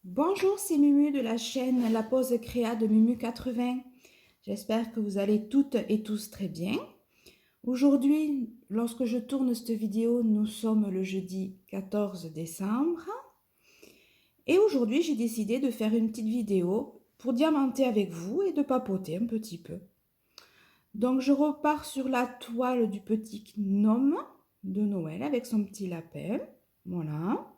Bonjour, c'est Mumu de la chaîne La Pause Créa de Mumu80. J'espère que vous allez toutes et tous très bien. Aujourd'hui, lorsque je tourne cette vidéo, nous sommes le jeudi 14 décembre. Et aujourd'hui, j'ai décidé de faire une petite vidéo pour diamanter avec vous et de papoter un petit peu. Donc, je repars sur la toile du petit gnome de Noël avec son petit lapin. Voilà.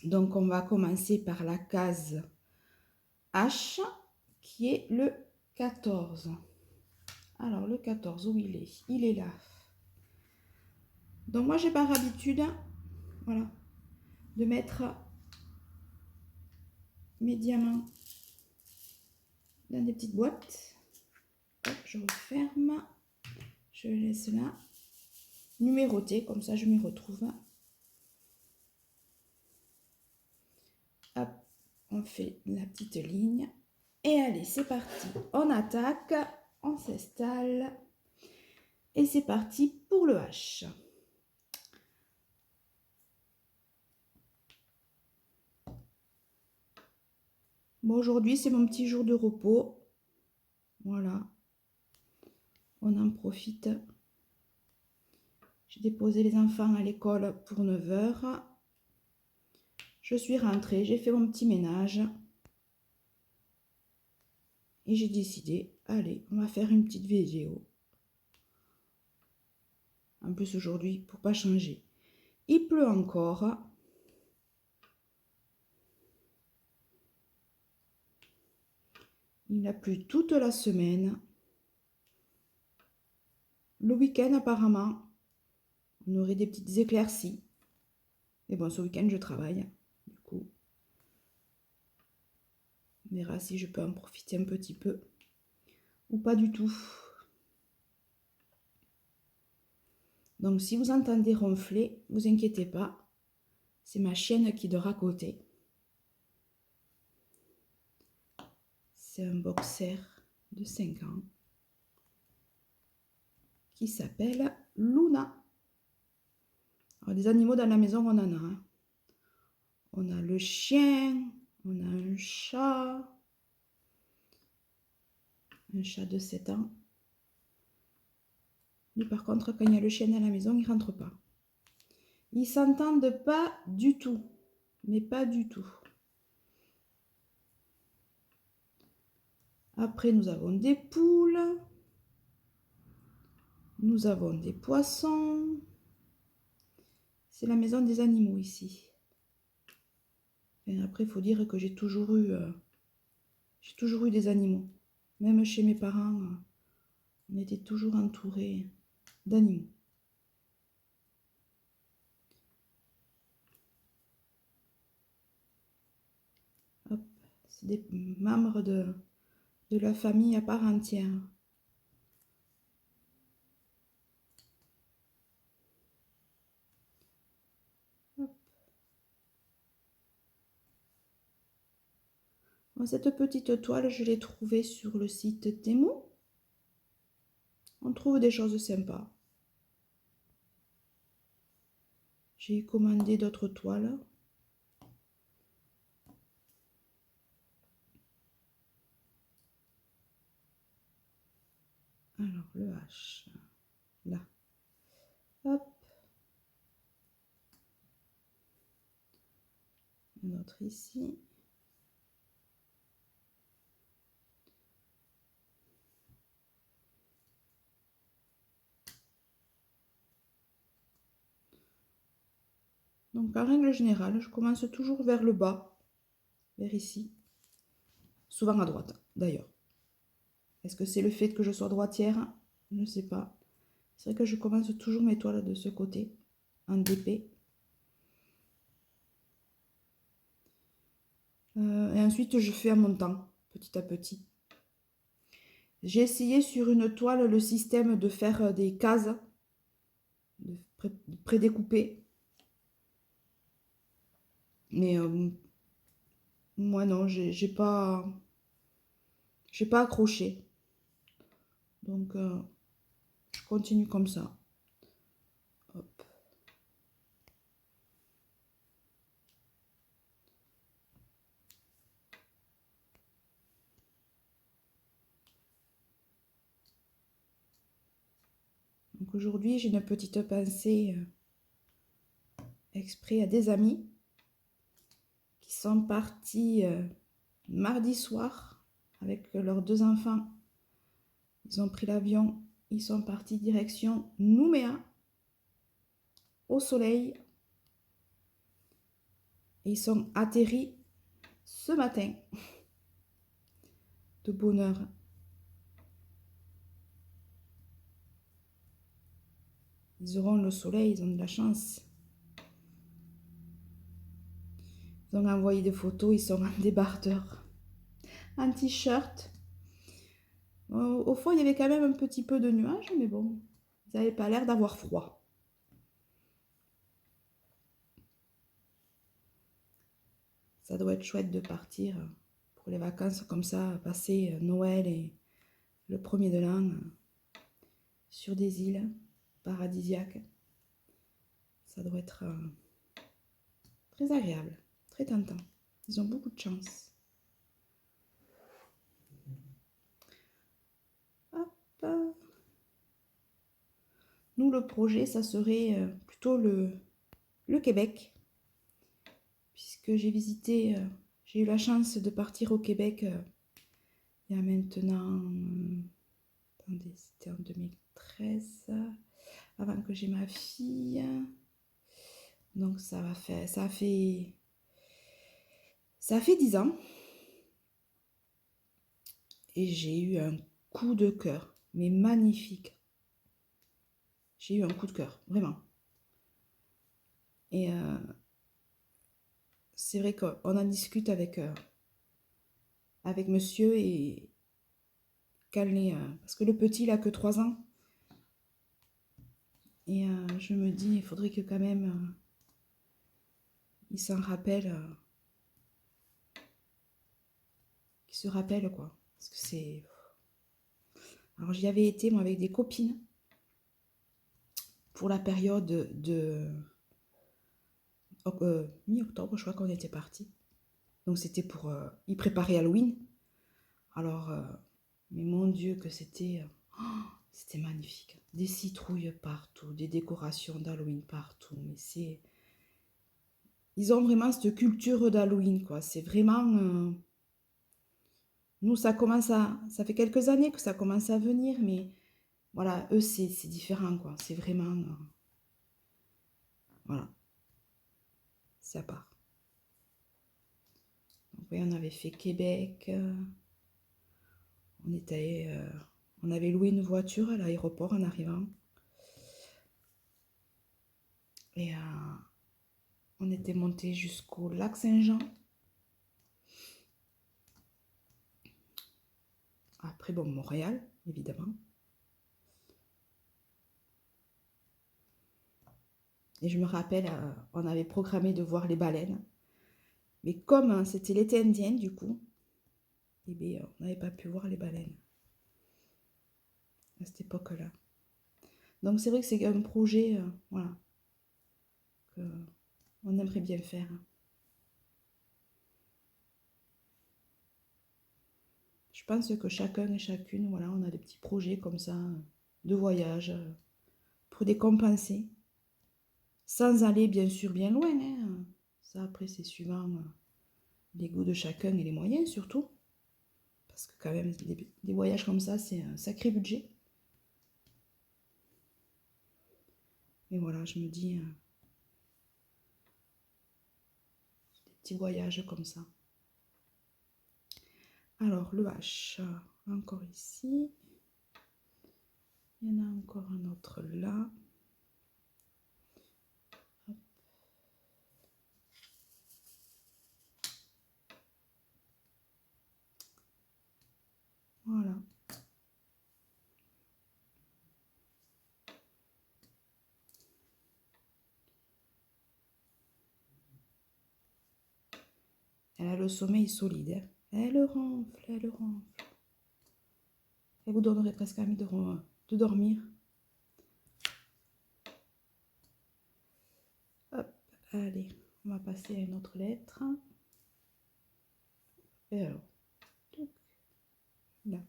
Donc, on va commencer par la case H, qui est le 14. Alors, le 14, où il est? Il est là. Donc, moi, j'ai par habitude, voilà, de mettre mes diamants dans des petites boîtes. Hop, je referme. Je laisse là. Numéroté, comme ça, je m'y retrouve. Hop, on fait la petite ligne. Et allez, c'est parti. On attaque, on s'installe. Et c'est parti pour le H. Bon, aujourd'hui, c'est mon petit jour de repos. Voilà. On en profite. J'ai déposé les enfants à l'école pour 9 h. Je suis rentrée, j'ai fait mon petit ménage. Et j'ai décidé, allez, on va faire une petite vidéo. En plus aujourd'hui, pour pas changer. Il pleut encore. Il a plu toute la semaine. Le week-end, apparemment, on aurait des petites éclaircies. Mais bon, ce week-end, je travaille. Du coup, on verra si je peux en profiter un petit peu. Ou pas du tout. Donc, si vous entendez ronfler, vous inquiétez pas. C'est ma chienne qui dort à côté. C'est un boxer de 5 ans qui s'appelle Luna. Alors, des animaux dans la maison, on en a. Hein. On a le chien, on a un chat de 7 ans. Lui, par contre, quand il y a le chien à la maison, il ne rentre pas. Ils s'entendent pas du tout, mais pas du tout. Après, nous avons des poules. Nous avons des poissons. C'est la maison des animaux ici. Et après, il faut dire que j'ai toujours eu des animaux. Même chez mes parents, on était toujours entourés d'animaux. C'est des membres de la famille à part entière. Cette petite toile, je l'ai trouvée sur le site Temu. On trouve des choses sympas. J'ai commandé d'autres toiles. Alors, le H, là. Hop. Un autre ici. Donc, en règle générale, je commence toujours vers le bas, vers ici. Souvent à droite, d'ailleurs. Est-ce que c'est le fait que je sois droitière? Je ne sais pas. C'est vrai que je commence toujours mes toiles de ce côté, en DP. Et ensuite, je fais en montant, petit à petit. J'ai essayé sur une toile le système de faire des cases, de prédécouper. Mais moi non, j'ai pas accroché. Donc je continue comme ça. Hop. Donc aujourd'hui, j'ai une petite pensée exprès à des amis qui sont partis mardi soir avec leurs 2 enfants. Ils ont pris l'avion, ils sont partis direction Nouméa, au soleil. Et ils sont atterris ce matin. De bonne heure. Ils auront le soleil, ils ont de la chance. Ils ont envoyé des photos, ils sont en débardeur, en t-shirt. Au fond, il y avait quand même un petit peu de nuages, mais bon, ils n'avaient pas l'air d'avoir froid. Ça doit être chouette de partir pour les vacances comme ça, passer Noël et le 1er de l'an sur des îles paradisiaques. Ça doit être très agréable, très tentant. Ils ont beaucoup de chance. Hop. Nous, le projet, ça serait plutôt le Québec. Puisque j'ai visité, j'ai eu la chance de partir au Québec il y a maintenant, attendez, c'était en 2013, avant que j'ai ma fille. Donc ça a fait 10 ans. Et j'ai eu un coup de cœur, mais magnifique. J'ai eu un coup de cœur, vraiment. Et c'est vrai qu'on en discute avec monsieur et parce que le petit, il a que 3 ans. Et je me dis, il faudrait que quand même, il s'en rappelle, qu'il se rappelle, quoi. Parce que c'est... Alors, j'y avais été, moi, avec des copines, pour la période de mi-octobre, je crois qu'on était partis. Donc, c'était pour y préparer Halloween. Alors, mais mon Dieu, que c'était... c'était magnifique. Des citrouilles partout, des décorations d'Halloween partout. Mais c'est... Ils ont vraiment cette culture d'Halloween, quoi. C'est vraiment... Nous, ça fait quelques années que ça commence à venir, mais voilà, eux, c'est différent, quoi. C'est vraiment... voilà. C'est à part. Donc, oui, on avait fait Québec. On avait loué une voiture à l'aéroport en arrivant. Et on était monté jusqu'au lac Saint-Jean. Après, bon, Montréal, évidemment. Et je me rappelle, on avait programmé de voir les baleines. Mais comme c'était l'été indien, du coup, eh bien, on n'avait pas pu voir les baleines à cette époque-là. Donc c'est vrai que c'est un projet, voilà, qu'on aimerait bien faire. Je pense que chacun et chacune, voilà, on a des petits projets comme ça, de voyage, pour décompenser. Sans aller bien sûr bien loin, hein. Ça après c'est suivant les goûts de chacun et les moyens surtout. Parce que quand même, des voyages comme ça, c'est un sacré budget. Mais voilà, je me dis, des petits voyages comme ça. Alors, le H, encore ici. Il y en a encore un autre là. Hop. Voilà. Elle a le sommeil solide. Hein. Elle ronfle, elle ronfle. Elle vous donnerait presque envie de dormir. Hop, allez, on va passer à une autre lettre. Et alors, là.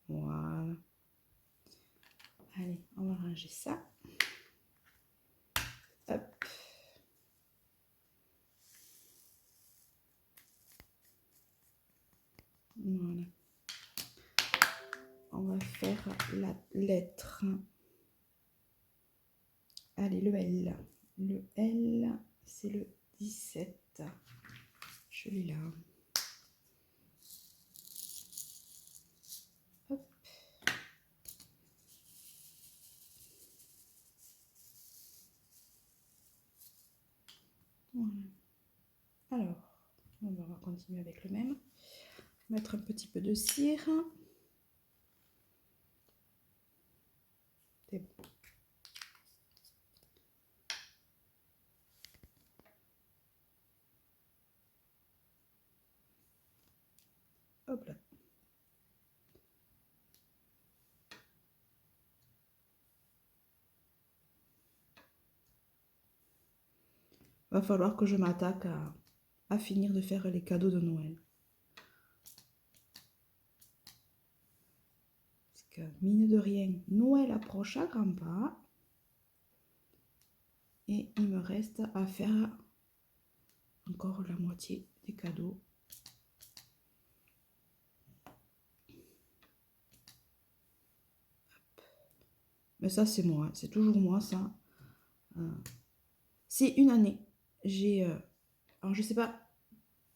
Voilà. Allez, on va ranger ça. Hop. Voilà. On va faire la lettre. Allez, le L. Le L, c'est le 17. Je l'ai là. Hop. Voilà. Alors, on va continuer avec le même. Mettre un petit peu de cire. C'est bon. Hop là. Va falloir que je m'attaque à finir de faire les cadeaux de Noël. Parce que, mine de rien, Noël approche à grands pas. Et il me reste à faire encore la moitié des cadeaux. Mais ça, c'est moi. C'est toujours moi, ça. C'est une année. Alors, je sais pas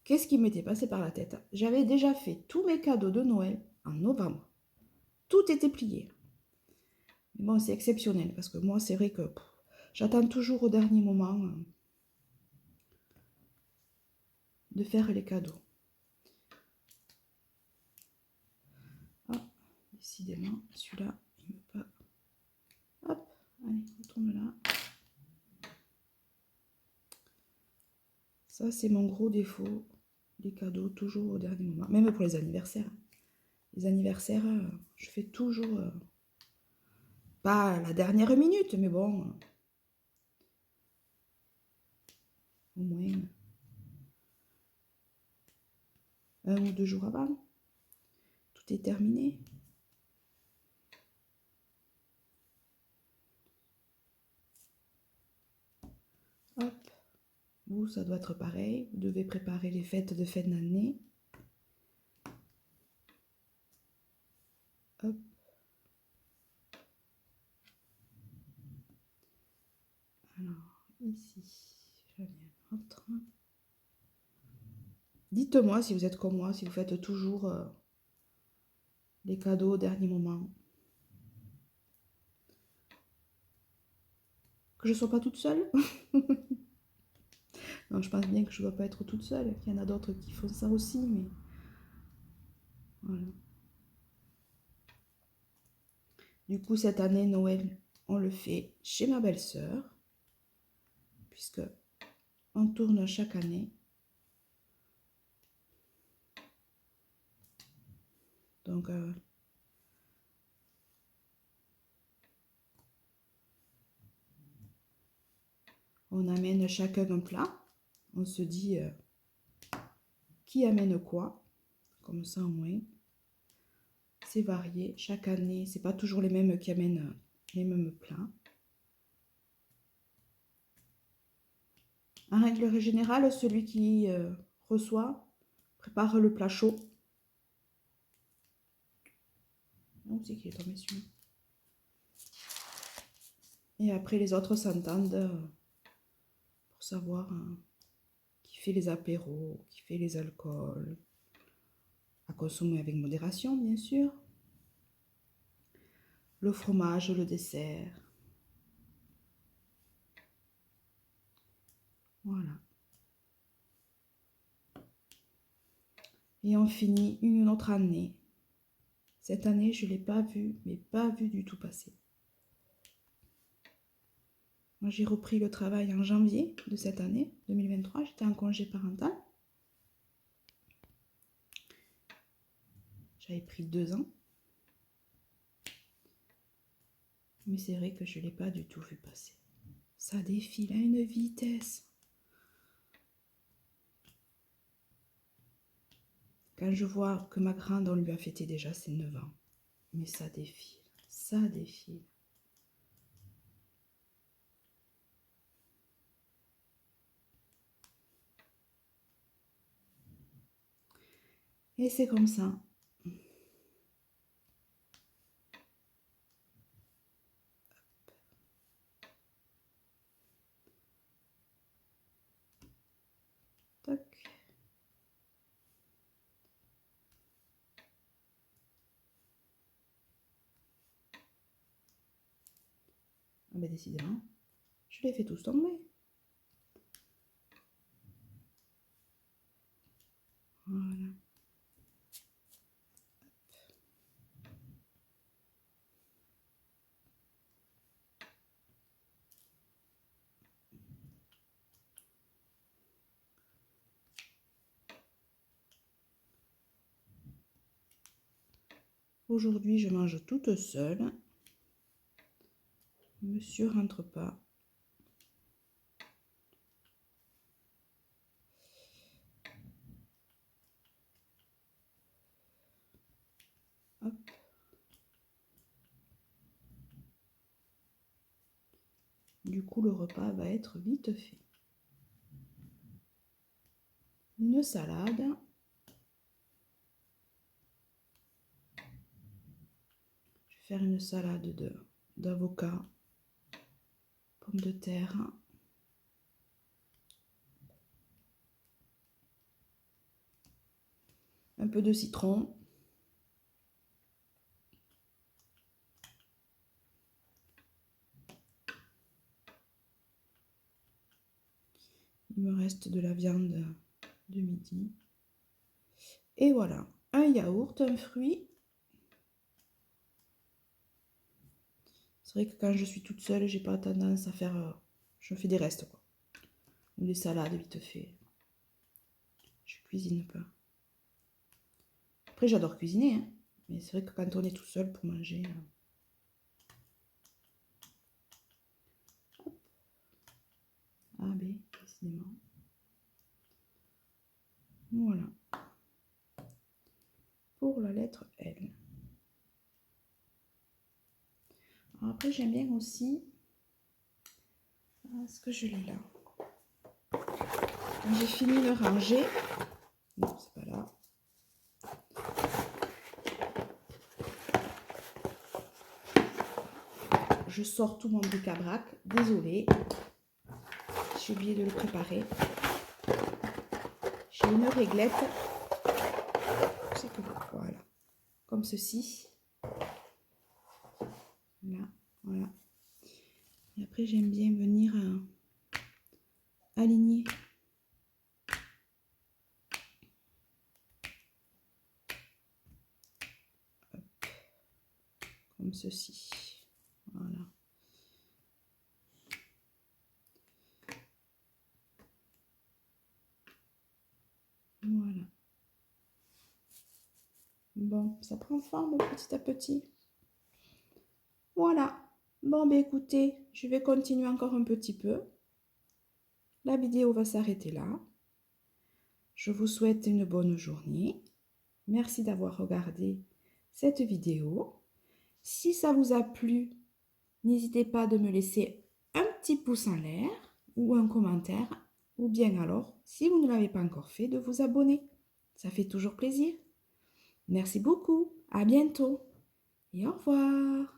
qu'est-ce qui m'était passé par la tête. J'avais déjà fait tous mes cadeaux de Noël en novembre. Tout était plié. Mais bon, c'est exceptionnel parce que moi, c'est vrai que j'attends toujours au dernier moment de faire les cadeaux. Ah, décidément, celui-là, il me pas. Hop, allez, retourne là. Ça, c'est mon gros défaut. Les cadeaux, toujours au dernier moment. Même pour les anniversaires. Les anniversaires, je fais toujours... pas à la dernière minute, mais bon... au moins... 1 ou 2 jours avant. Tout est terminé. Hop. Vous, ça doit être pareil. Vous devez préparer les fêtes de fin d'année. Hop. Alors, ici, j'en ai un autre. Dites-moi si vous êtes comme moi, si vous faites toujours les cadeaux au dernier moment. Que je ne sois pas toute seule. Non, je pense bien que je ne dois pas être toute seule. Il y en a d'autres qui font ça aussi, mais... Voilà. Du coup, cette année, Noël, on le fait chez ma belle-sœur. Puisque on tourne chaque année. Donc, on amène chacun un plat. On se dit qui amène quoi. Comme ça, au moins, c'est varié. Chaque année, c'est pas toujours les mêmes qui amènent les mêmes plats. En règle générale, celui qui reçoit prépare le plat chaud. Non, c'est qui est tombé dessus. Et après, les autres s'entendent pour savoir qui fait les apéros, qui fait les alcools. À consommer avec modération, bien sûr. Le fromage, le dessert. Voilà. Et on finit une autre année. Cette année, je ne l'ai pas vu, mais pas vu du tout passer. Moi, j'ai repris le travail en janvier de cette année, 2023. J'étais en congé parental. J'avais pris 2 ans. Mais c'est vrai que je ne l'ai pas du tout vu passer. Ça défile à une vitesse. Quand je vois que ma grande, on lui a fêté déjà ses 9 ans. Mais ça défile, ça défile. Et c'est comme ça. Tac. Ah ben décidément, je les fais tous tomber. Voilà. Aujourd'hui, je mange toute seule. Monsieur rentre pas. Hop. Du coup, le repas va être vite fait. Une salade. Je vais faire une salade d'avocat, pommes de terre, un peu de citron. Il me reste de la viande de midi. Et voilà, un yaourt, un fruit. C'est vrai que quand je suis toute seule, j'ai pas tendance à faire... je fais des restes, quoi. Ou des salades vite fait. Je cuisine pas. Après, j'adore cuisiner, hein. Mais c'est vrai que quand on est tout seul pour manger... Hop. A, B, décidément. Voilà. Pour la lettre L. Alors après, j'aime bien aussi... Est-ce que je l'ai là? Quand j'ai fini de ranger... Non, c'est pas là. Je sors tout mon bric-à-brac. Désolée. J'ai oublié de le préparer. J'ai une réglette. C'est que voilà. Comme ceci. Là, voilà. Et après, j'aime bien venir aligner. Hop. Comme ceci. Voilà. Voilà. Bon, ça prend forme petit à petit. Voilà. Bon, ben écoutez, je vais continuer encore un petit peu. La vidéo va s'arrêter là. Je vous souhaite une bonne journée. Merci d'avoir regardé cette vidéo. Si ça vous a plu, n'hésitez pas de me laisser un petit pouce en l'air ou un commentaire. Ou bien alors, si vous ne l'avez pas encore fait, de vous abonner. Ça fait toujours plaisir. Merci beaucoup. À bientôt. Et au revoir.